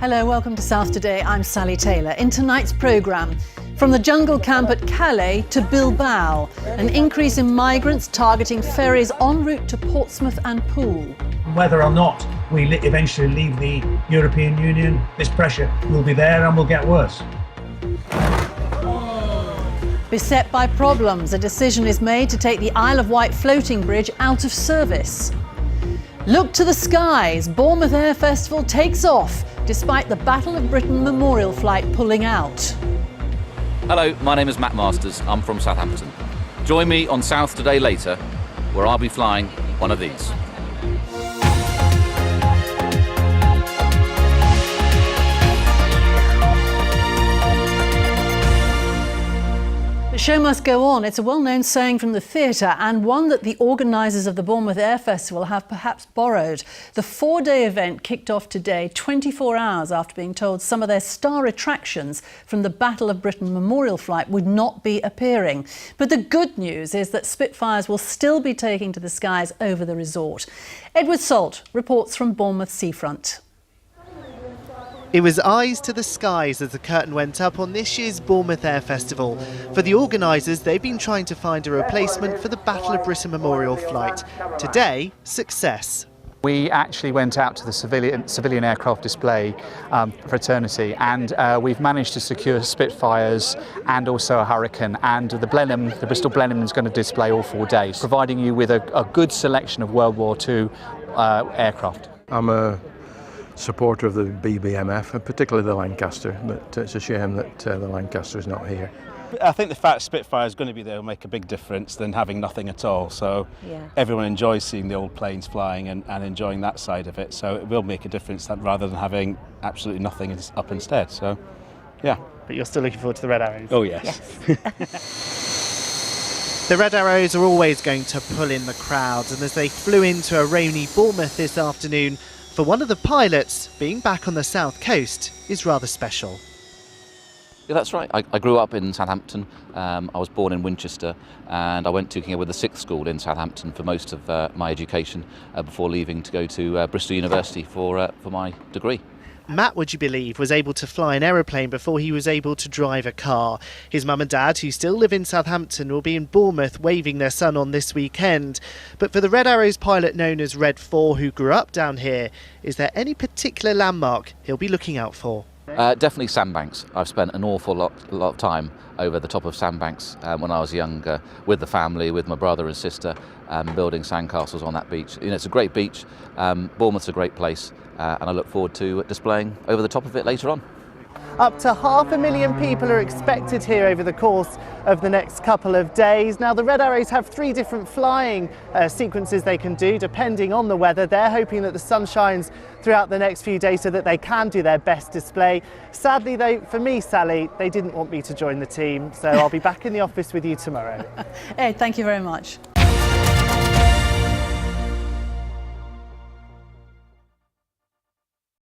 Hello, welcome to South Today. I'm Sally Taylor. In tonight's programme, from the jungle camp at Calais to Bilbao, an increase in migrants targeting ferries en route to Portsmouth and Poole. Whether or not we eventually leave the European Union, this pressure will be there and will get worse. Beset by problems, a decision is made to take the Isle of Wight floating bridge out of service. Look to the skies, Bournemouth Air Festival takes off, despite the Battle of Britain memorial flight pulling out. Hello, my name is Matt Masters, I'm from Southampton. Join me on South Today later, where I'll be flying one of these. The show must go on. It's a well-known saying from the theatre and one that the organisers of the Bournemouth Air Festival have perhaps borrowed. The four-day event kicked off today, 24 hours after being told some of their star attractions from the Battle of Britain memorial flight would not be appearing. But the good news is that Spitfires will still be taking to the skies over the resort. Edward Sault reports from Bournemouth seafront. It was eyes to the skies as the curtain went up on this year's Bournemouth Air Festival. For the organisers, they've been trying to find a replacement for the Battle of Britain memorial flight. Today, success. We actually went out to the civilian aircraft display fraternity, and we've managed to secure Spitfires and also a Hurricane, and the Bristol Blenheim is going to display all 4 days, providing you with a good selection of World War II aircraft. I'm a supporter of the BBMF and particularly the Lancaster, but it's a shame that the Lancaster is not here. I think the fact Spitfire is going to be there will make a big difference than having nothing at all. So everyone enjoys seeing the old planes flying and enjoying that side of it. So it will make a difference rather than having absolutely nothing up instead. So, yeah. But you're still looking forward to the Red Arrows? Oh, yes. The Red Arrows are always going to pull in the crowds, and as they flew into a rainy Bournemouth this afternoon, for one of the pilots, being back on the south coast is rather special. Yeah, that's right. I grew up in Southampton. I was born in Winchester, and I went to King Edward VI School in Southampton for most of my education before leaving to go to Bristol University for my degree. Matt, would you believe, was able to fly an aeroplane before he was able to drive a car. His mum and dad, who still live in Southampton, will be in Bournemouth waving their son on this weekend. But for the Red Arrows pilot known as Red 4, who grew up down here, is there any particular landmark he'll be looking out for? Definitely sandbanks. I've spent an awful lot of time over the top of sandbanks when I was younger, with the family, with my brother and sister, building sandcastles on that beach. You know, it's a great beach. Bournemouth's a great place, and I look forward to displaying over the top of it later on. Up to 500,000 people are expected here over the course of the next couple of days. Now, the Red Arrows have 3 different flying sequences they can do depending on the weather. They're hoping that the sun shines throughout the next few days so that they can do their best display. Sadly, though, for me, Sally, they didn't want me to join the team, so I'll be back in the office with you tomorrow. Ed, thank you very much.